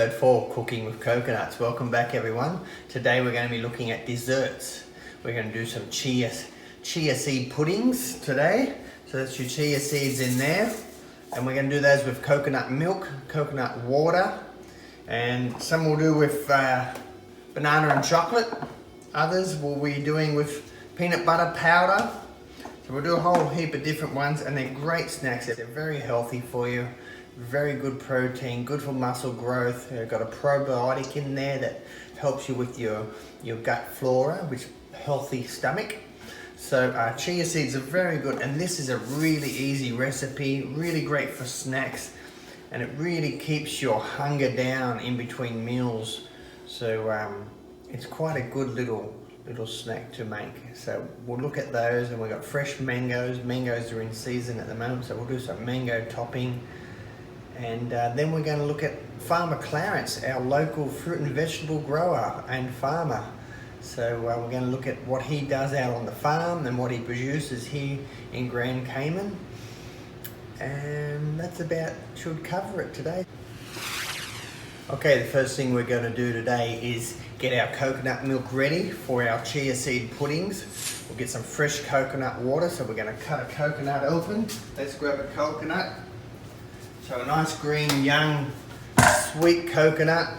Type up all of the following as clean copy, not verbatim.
episode 4, Cooking with Coconuts. Welcome back everyone. Today we're going to be looking at desserts. We're going to do some chia seed puddings today. So that's your chia seeds in there. And we're going to do those with coconut milk, coconut water. And some we'll do with banana and chocolate. Others we'll be doing with peanut butter powder. So we'll do a whole heap of different ones, and they're great snacks. They're very healthy for you. Very good protein, good for muscle growth. They've got a probiotic in there that helps you with your gut flora, which healthy stomach. So chia seeds are very good, and this is a really easy recipe, really great for snacks, and it really keeps your hunger down in between meals. So it's quite a good little snack to make. So we'll look at those, and we've got fresh mangoes. Mangoes are in season at the moment, so we'll do some mango topping. And then we're going to look at Farmer Clarence, our local fruit and vegetable grower and farmer. So we're going to look at what he does out on the farm and what he produces here in Grand Cayman. And that's about, should cover it today. Okay, the first thing we're going to do today is get our coconut milk ready for our chia seed puddings. We'll get some fresh coconut water, so we're going to cut a coconut open. Let's grab a coconut. So a nice green, young, sweet coconut.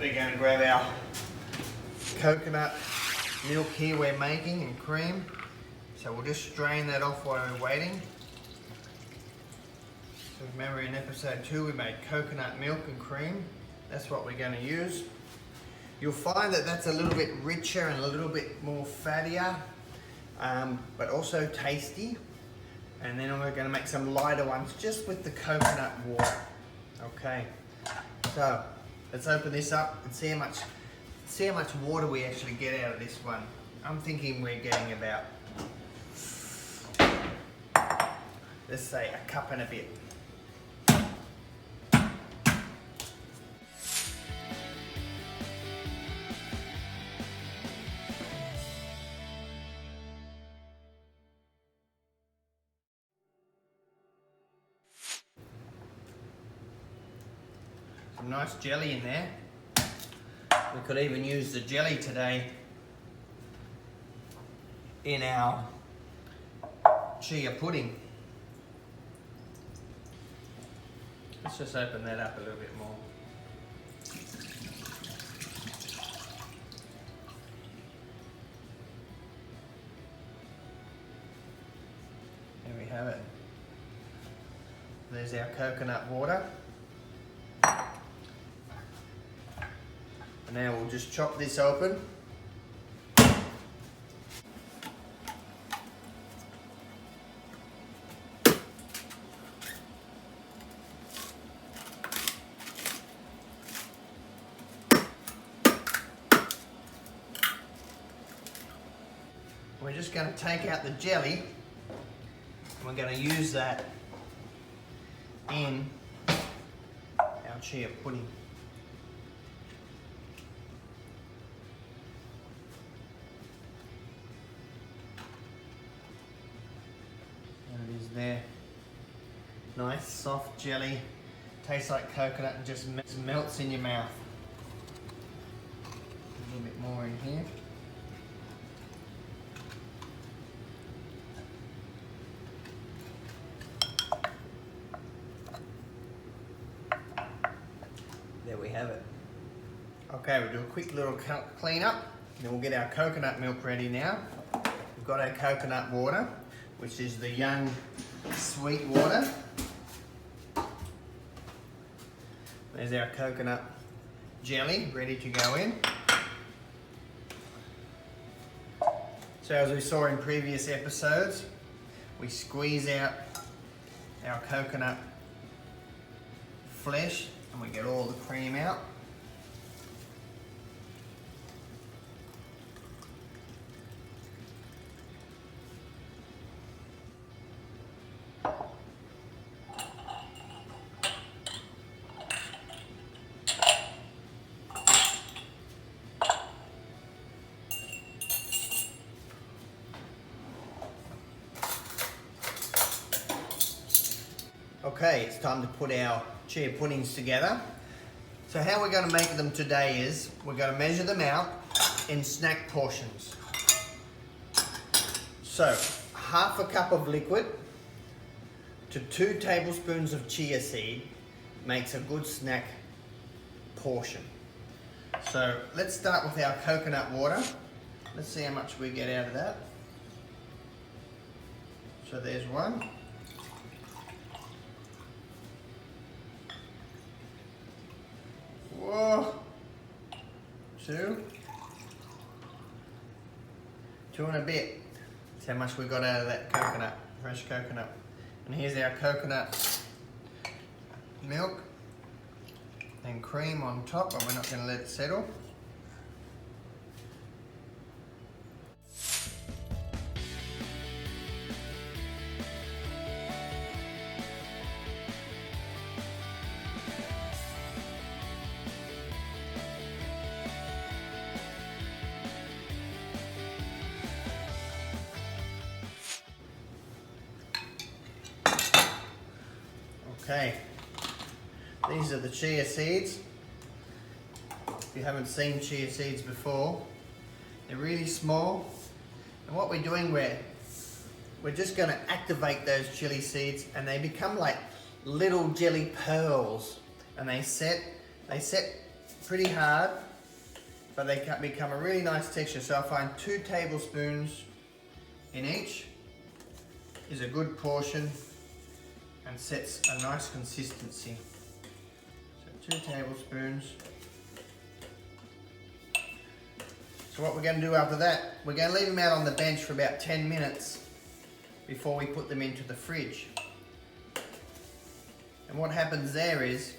We're going to grab our coconut milk here we're making and cream. So we'll just strain that off while we're waiting. So remember in episode 2 we made coconut milk and cream. That's what we're going to use. You'll find that that's a little bit richer and a little bit more fattier, but also tasty. And then we're going to make some lighter ones just with the coconut water. Okay, so let's open this up and see how much water we actually get out of this one. I'm thinking we're getting about, let's say, a cup and a bit. Some nice jelly in there. We could even use the jelly today in our chia pudding. Let's just open that up a little bit more. There we have it. There's our coconut water. Now we'll just chop this open. We're just going to take out the jelly, and we're going to use that in our chia pudding. There, nice soft jelly, tastes like coconut and just melts in your mouth. A little bit more in here. There we have it. Okay, we'll do a quick little clean up, then we'll get our coconut milk ready now. We've got our coconut water, which is the young sweet water. There's our coconut jelly ready to go in. So as we saw in previous episodes, we squeeze out our coconut flesh and we get all the cream out. Okay, it's time to put our chia puddings together. So how we're going to make them today is we're going to measure them out in snack portions. So half a cup of liquid to 2 tablespoons of chia seed makes a good snack portion. So let's start with our coconut water. Let's see how much we get out of that. So there's 1. Whoa. 2. 2 and a bit. That's how much we got out of that coconut, fresh coconut. And here's our coconut milk and cream on top, and we're not going to let it settle. Okay, these are the chia seeds. If you haven't seen chia seeds before, they're really small. And what we're doing, we're just going to activate those chili seeds, and they become like little jelly pearls. And they set pretty hard, but they can become a really nice texture. So I find 2 tablespoons in each is a good portion and sets a nice consistency. So 2 tablespoons. So what we're going to do after that, we're going to leave them out on the bench for about 10 minutes before we put them into the fridge. And what happens there is,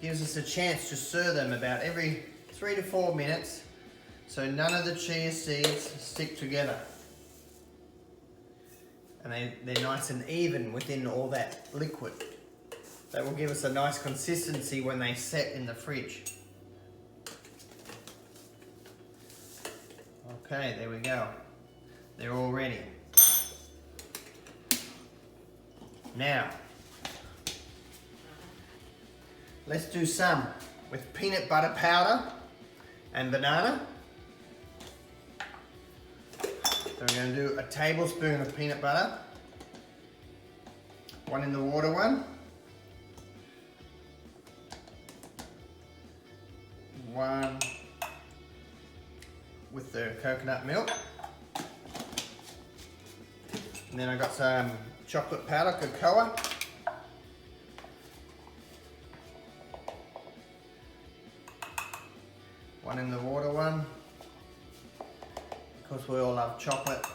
gives us a chance to stir them about every 3 to 4 minutes so none of the chia seeds stick together. And they're nice and even within all that liquid. That will give us a nice consistency when they set in the fridge. Okay, there we go. They're all ready. Now, let's do some with peanut butter powder and banana. So we're going to do a tablespoon of peanut butter, 1 in the water one, 1 with the coconut milk, and then I got some chocolate powder, cocoa, one in the water one. Because we all love chocolate,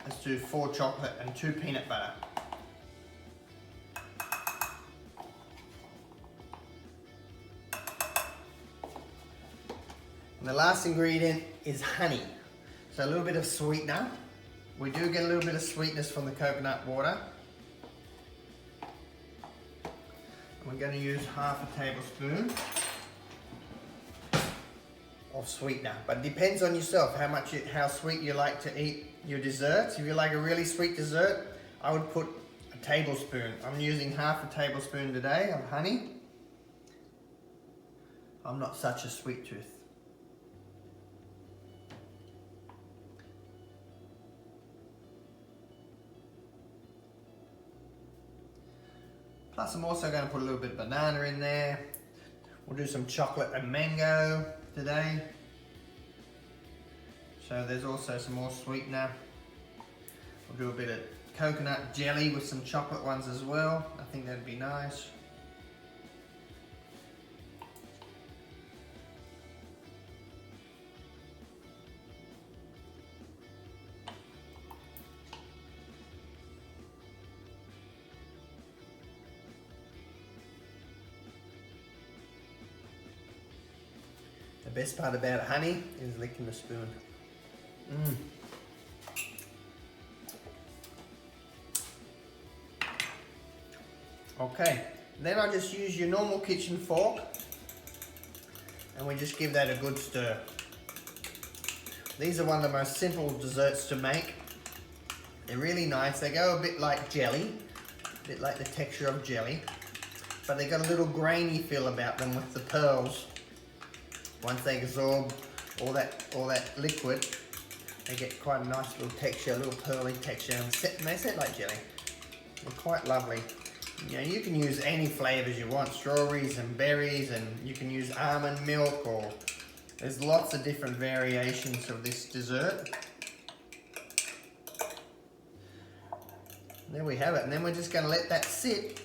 let's do 4 chocolate and 2 peanut butter. And the last ingredient is honey. So a little bit of sweetener. We do get a little bit of sweetness from the coconut water. And we're going to use half a tablespoon of sweetener, but it depends on yourself how sweet you like to eat your desserts. If you like a really sweet dessert, I would put a tablespoon. I'm using half a tablespoon today of honey. I'm not such a sweet tooth. Plus I'm also going to put a little bit of banana in there. We'll do some chocolate and mango today. So there's also some more sweetener. We'll do a bit of coconut jelly with some chocolate ones as well. I think that'd be nice. The best part about honey is licking the spoon. Okay, then I just use your normal kitchen fork and we just give that a good stir. These are one of the most simple desserts to make. They're really nice. They go a bit like jelly, a bit like the texture of jelly. but they got a little grainy feel about them with the pearls. Once they absorb all that liquid, they get quite a nice little texture, a little pearly texture, and they set like jelly. They're quite lovely. You know, you can use any flavors you want, strawberries and berries, and you can use almond milk, or there's lots of different variations of this dessert. And there we have it, and then we're just going to let that sit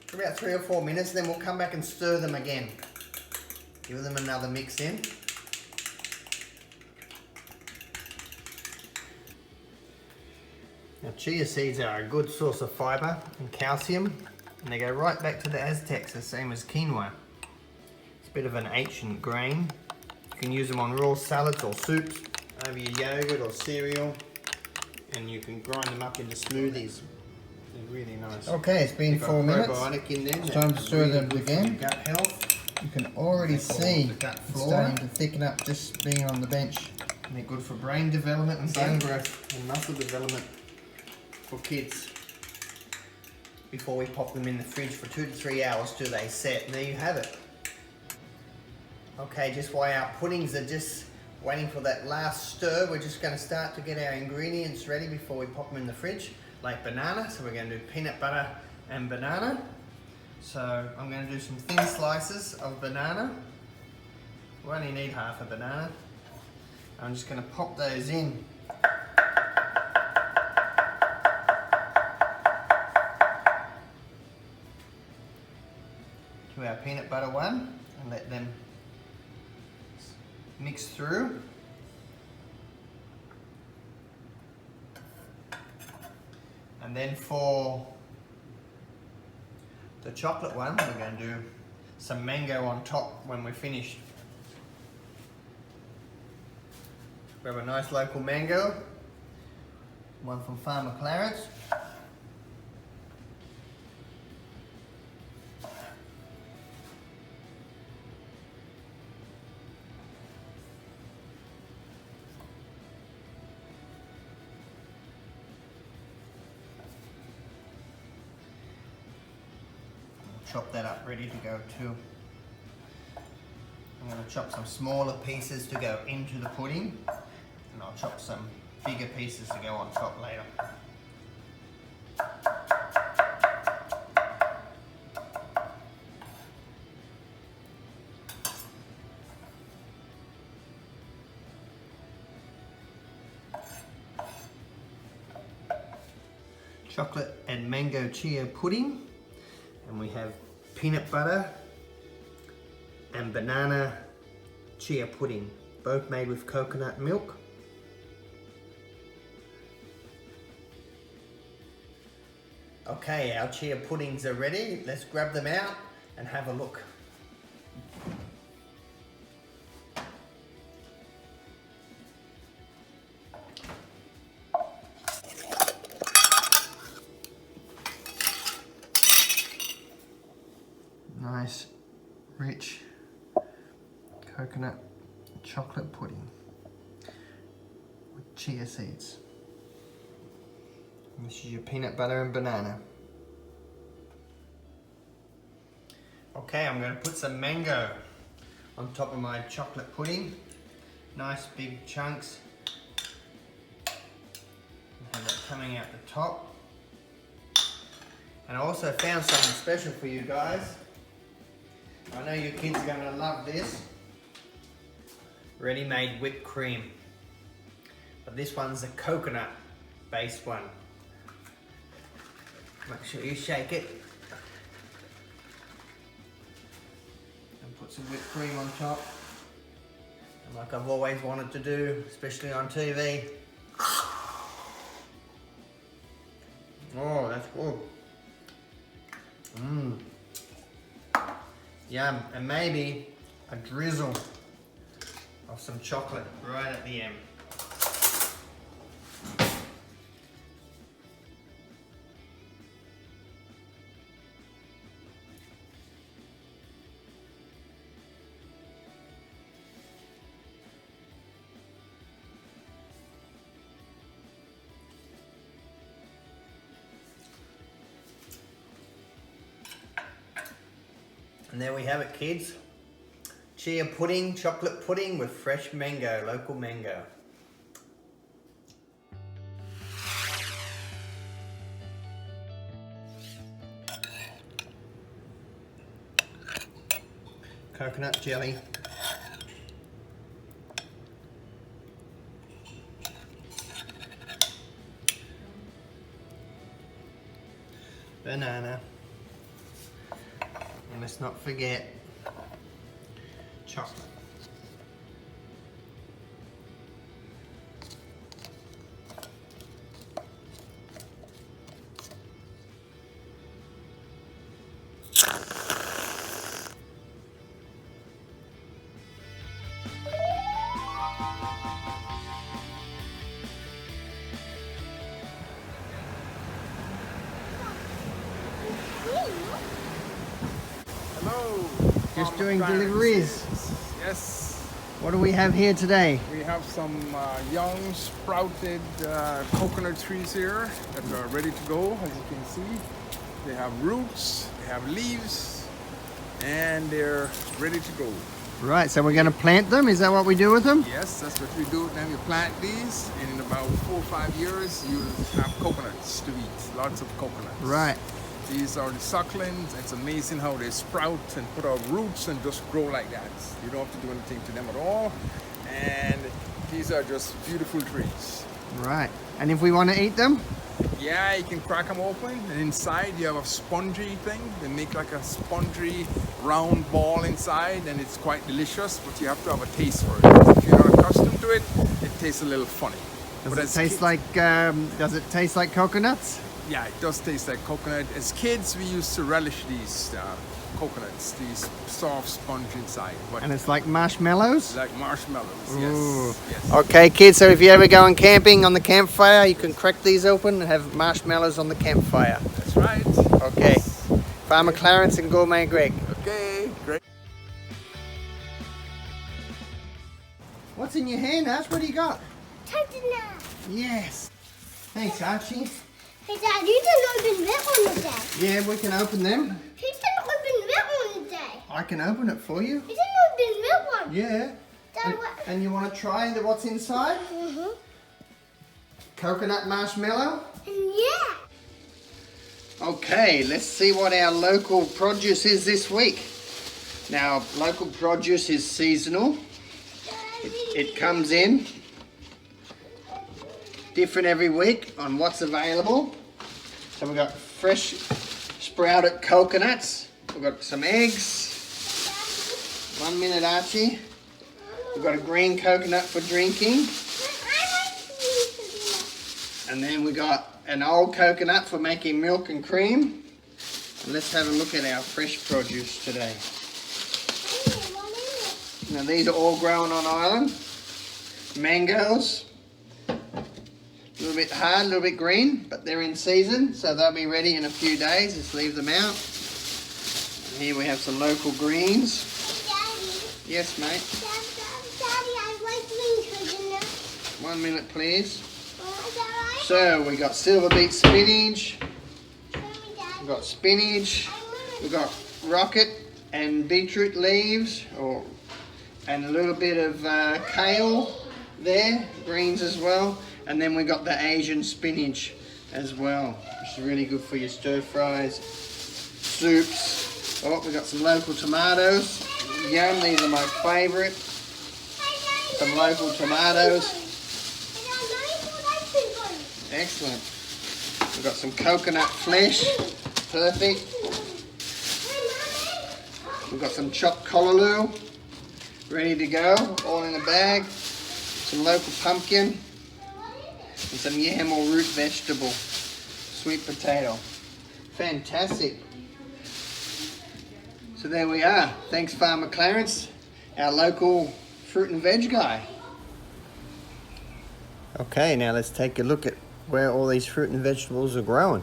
for about 3 or 4 minutes, then we'll come back and stir them again. Give them another mix in. Now, chia seeds are a good source of fibre and calcium, and they go right back to the Aztecs, the same as quinoa. It's a bit of an ancient grain. You can use them on raw salads or soups, over your yogurt or cereal, and you can grind them up into smoothies. They're really nice. Okay, it's been 4 minutes. Probiotic in there. It's time to stir them again. Gut health. You can already see it's starting to thicken up just being on the bench. And they're good for brain development and bone growth and muscle development for kids. Before we pop them in the fridge for 2 to 3 hours till they set. And there you have it. Okay, just while our puddings are just waiting for that last stir, we're just going to start to get our ingredients ready before we pop them in the fridge. Like banana, so we're going to do peanut butter and banana. So I'm going to do some thin slices of banana. We only need half a banana. I'm just going to pop those in. To our peanut butter one, and let them mix through. And then for the chocolate one, we're going to do some mango on top when we're finished. Grab a nice local mango, one from Farmer Clarence. Chop that up, ready to go too. I'm going to chop some smaller pieces to go into the pudding, and I'll chop some bigger pieces to go on top later. Chocolate and mango chia pudding. And we have peanut butter and banana chia pudding, both made with coconut milk. Okay, our chia puddings are ready. Let's grab them out and have a look. Nice, rich coconut chocolate pudding with chia seeds. And this is your peanut butter and banana. Okay, I'm going to put some mango on top of my chocolate pudding. Nice big chunks. Have that coming out the top. And I also found something special for you guys. I know your kids are going to love this. Ready-made whipped cream. But this one's a coconut based one. Make sure you shake it. And put some whipped cream on top. And like I've always wanted to do, especially on TV. Oh, that's good. Mmm. Yum, and maybe a drizzle of some chocolate right at the end. And there we have it, kids. Chia pudding, chocolate pudding with fresh mango, local mango. Coconut jelly. Banana. And let's not forget chocolate. Hello. Just Farmer doing Clarence. deliveries. Yes. What do we have here today? We have some young sprouted coconut trees here that are ready to go, as you can see. They have roots, they have leaves, and they're ready to go. Right, so we're going to plant them? Is that what we do with them? Yes, that's what we do. Then we plant these, and in about 4 or 5 years, you'll have coconuts to eat. Lots of coconuts. Right. These are the succulents. It's amazing how they sprout and put out roots and just grow like that. You don't have to do anything to them at all. And these are just beautiful trees. Right. And if we want to eat them? Yeah, you can crack them open, and inside you have a spongy thing. They make like a spongy round ball inside, and it's quite delicious, but you have to have a taste for it. If you're not accustomed to it, it tastes a little funny. Does it taste like coconuts? Yeah, it does taste like coconut. As kids, we used to relish these coconuts, these soft sponge inside. But And it's like marshmallows? like marshmallows, Ooh. yes. Yes. Okay, kids, so if you're ever going camping on the campfire, you can crack these open and have marshmallows on the campfire. That's right. Okay. Farmer Clarence and Gourmet Greg. Okay, great. What's in your hand, Ash? What do you got? Coconut. Yes. Thanks, Archie. Hey Dad, you can open that one today. Yeah, we can open them. You can open that one today. I can open it for you. You can open that one. Yeah. Dad, what? And you want to try what's inside? Mm-hmm. Coconut marshmallow? Yeah. Okay, let's see what our local produce is this week. Now, local produce is seasonal. It comes in different every week on what's available. So we've got fresh sprouted coconuts. We've got some eggs. 1 minute, Archie. We've got a green coconut for drinking. And then we got an old coconut for making milk and cream. And let's have a look at our fresh produce today. Now these are all grown on island. Mangoes. A little bit hard, a little bit green, but they're in season, so they'll be ready in a few days. Just leave them out. And here we have some local greens. Daddy. Yes, mate. Daddy, I like green coconut. 1 minute, please. Is that right? So we got silver beet spinach. Show me, Daddy. We've got spinach. We've got rocket and beetroot leaves, and a little bit of kale there, greens as well. And then we got the Asian spinach as well, which is really good for your stir fries, soups. Oh, we got some local tomatoes. Yum, these are my favourite. Some local tomatoes. Excellent. We've got some coconut flesh. Perfect. We've got some chopped callaloo. Ready to go. All in a bag. Some local pumpkin. And some yam or root vegetable, sweet potato. Fantastic. So there we are. Thanks, Farmer Clarence, our local fruit and veg guy. Okay, now let's take a look at where all these fruit and vegetables are growing.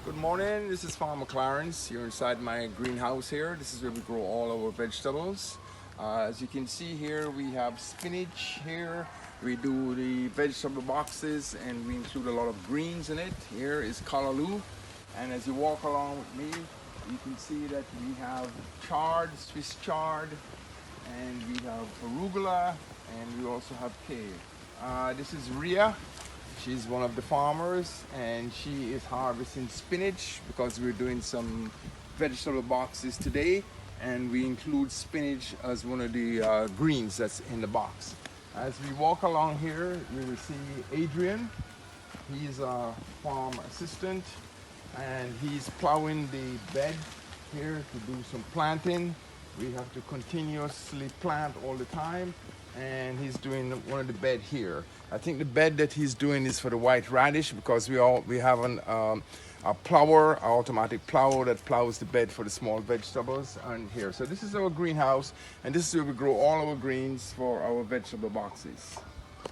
Good morning, this is Farmer Clarence. You're inside my greenhouse here. This is where we grow all our vegetables. As you can see here, we have spinach here. We do the vegetable boxes and we include a lot of greens in it. Here is callaloo. And as you walk along with me, You can see that we have chard, Swiss chard, and we have arugula, and we also have kale. This is Ria. She's one of the farmers, and she is harvesting spinach because we're doing some vegetable boxes today, and we include spinach as one of the greens that's in the box. As we walk along here, you will see Adrian. He's a farm assistant, and he's plowing the bed here to do some planting. We have to continuously plant all the time, and he's doing one of the bed here. I think the bed that he's doing is for the white radish, because we have a plower, an automatic plower that plows the bed for the small vegetables on here. So this is our greenhouse, and this is where we grow all our greens for our vegetable boxes.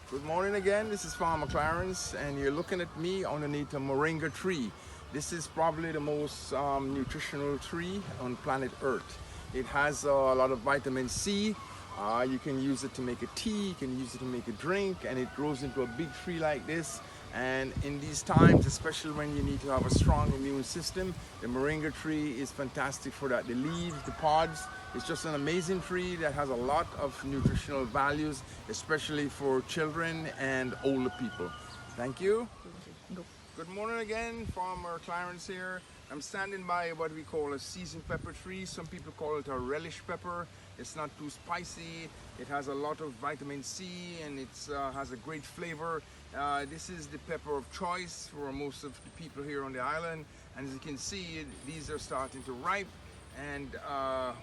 Good morning again, this is Farmer Clarence, and you're looking at me underneath a moringa tree. This is probably the most nutritional tree on planet Earth. It has a lot of vitamin C. You can use it to make a tea, you can use it to make a drink, and it grows into a big tree like this. And in these times, especially when you need to have a strong immune system, the moringa tree is fantastic for that. The leaves, the pods, it's just an amazing tree that has a lot of nutritional values, especially for children and older people. Thank you. Good morning again, Farmer Clarence here. I'm standing by what we call a seasoned pepper tree. Some people call it a relish pepper. It's not too spicy. It has a lot of vitamin C, and it has a great flavor. This is the pepper of choice for most of the people here on the island. And as you can see, these are starting to ripe, and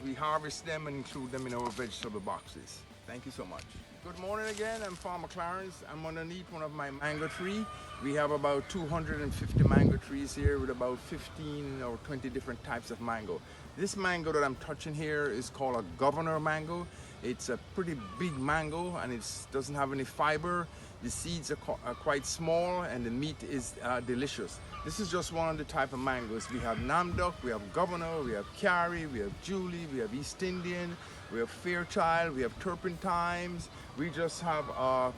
we harvest them and include them in our vegetable boxes. Thank you so much. Good morning again, I'm Farmer Clarence. I'm underneath one of my mango trees. We have about 250 mango trees here with about 15 or 20 different types of mango. This mango that I'm touching here is called a governor mango. It's a pretty big mango, and it doesn't have any fiber. The seeds are quite small, and the meat is delicious. This is just one of the type of mangoes. We have Namdok, we have Governor, we have Chiari, we have Julie, we have East Indian, we have Fairchild, we have Turpentines. We just have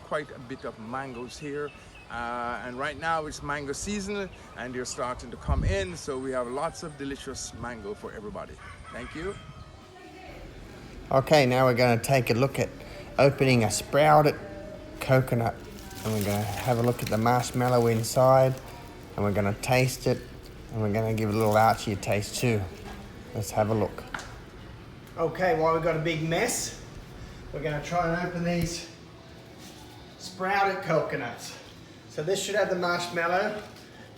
quite a bit of mangoes here. And right now it's mango season, and they're starting to come in, so we have lots of delicious mango for everybody. Thank you. Okay, now we're going to take a look at opening a sprouted coconut, and we're going to have a look at the marshmallow inside, and we're going to taste it, and we're going to give it a little Archie a taste too. Let's have a look. Okay, while we've got a big mess, we're going to try and open these sprouted coconuts. So this should have the marshmallow.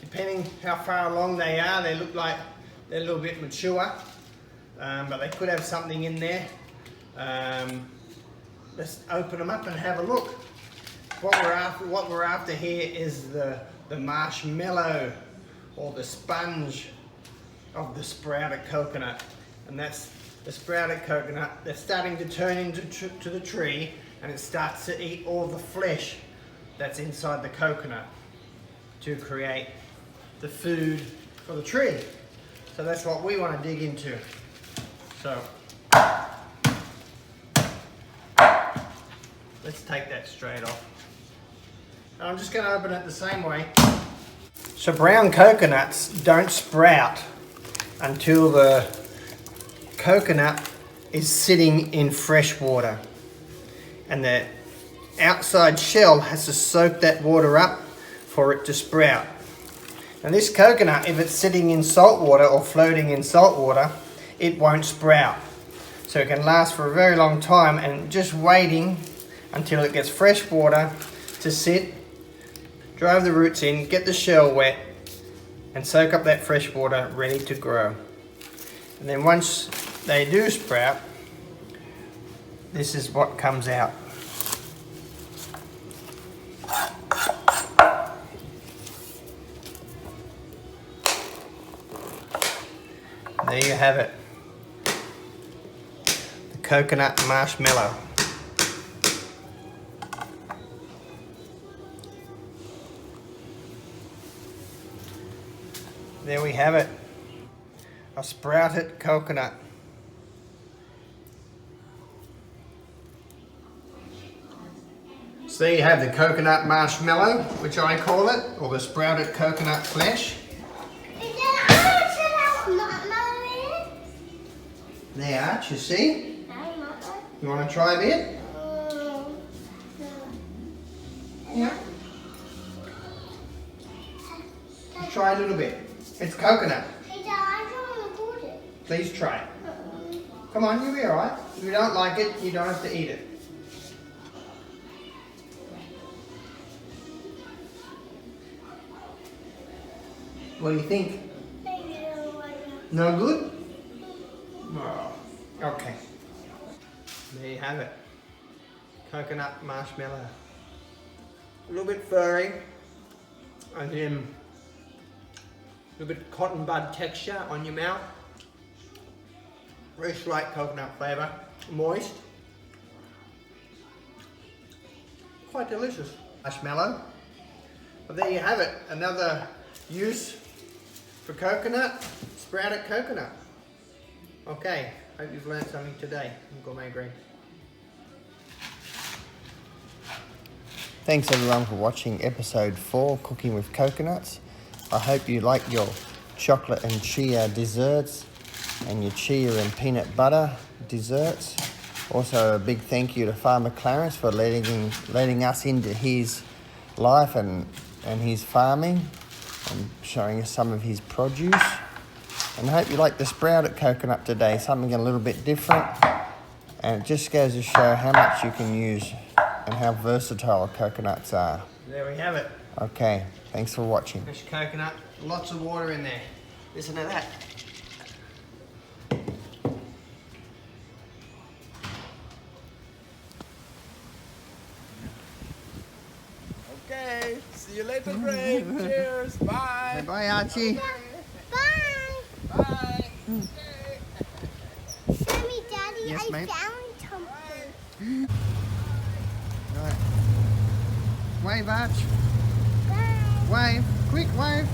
Depending how far along they are, they look like they're a little bit mature, but they could have something in there. Let's open them up and have a look. What we're after here is the marshmallow, or the sponge of the sprouted coconut, and that's the sprouted coconut. They're starting to turn into the tree, and it starts to eat all the flesh that's inside the coconut to create the food for the tree. So that's what we want to dig into. So let's take that straight off. And I'm just going to open it the same way. So brown coconuts don't sprout until the coconut is sitting in fresh water, and the outside shell has to soak that water up for it to sprout. Now this coconut, if it's sitting in salt water or floating in salt water, it won't sprout. So it can last for a very long time, and just waiting until it gets fresh water to sit, drive the roots in, get the shell wet, and soak up that fresh water ready to grow. And then once they do sprout, this is what comes out. There you have it, the coconut marshmallow. There we have it, a sprouted coconut. So there you have the coconut marshmallow, which I call it, or the sprouted coconut flesh. Is that what marshmallow is? there, Arch, you see? You want to try a bit? Yeah. Try a little bit. It's coconut. Hey, Dad, I don't want to put it. Please try it. Come on, you'll be alright. If you don't like it, you don't have to eat it. What do you think? No good? Oh, okay. There you have it. Coconut marshmallow. A little bit furry. And then a little bit cotton bud texture on your mouth. Very slight coconut flavour. Moist. Quite delicious. Marshmallow. But there you have it. Another use for coconut. Sprouted coconut. Okay. Hope you've learned something today. I'm Gourmet Greg. Thanks everyone for watching episode 4, Cooking with Coconuts. I hope you like your chocolate and chia desserts and your chia and peanut butter desserts. Also a big thank you to Farmer Clarence for letting us into his life and his farming and showing us some of his produce. And I hope you like the sprouted coconut today, something a little bit different. And it just goes to show how much you can use and how versatile coconuts are. There we have it. Okay, thanks for watching. Fresh coconut, lots of water in there. Listen to that. Okay, see you later, Greg. Cheers. Bye. Bye, Archie. Bye. Bye. Mommy, Daddy, Yes, I mate? found something. Right. Wave, Arch. Bye. Wave. Quick, wave.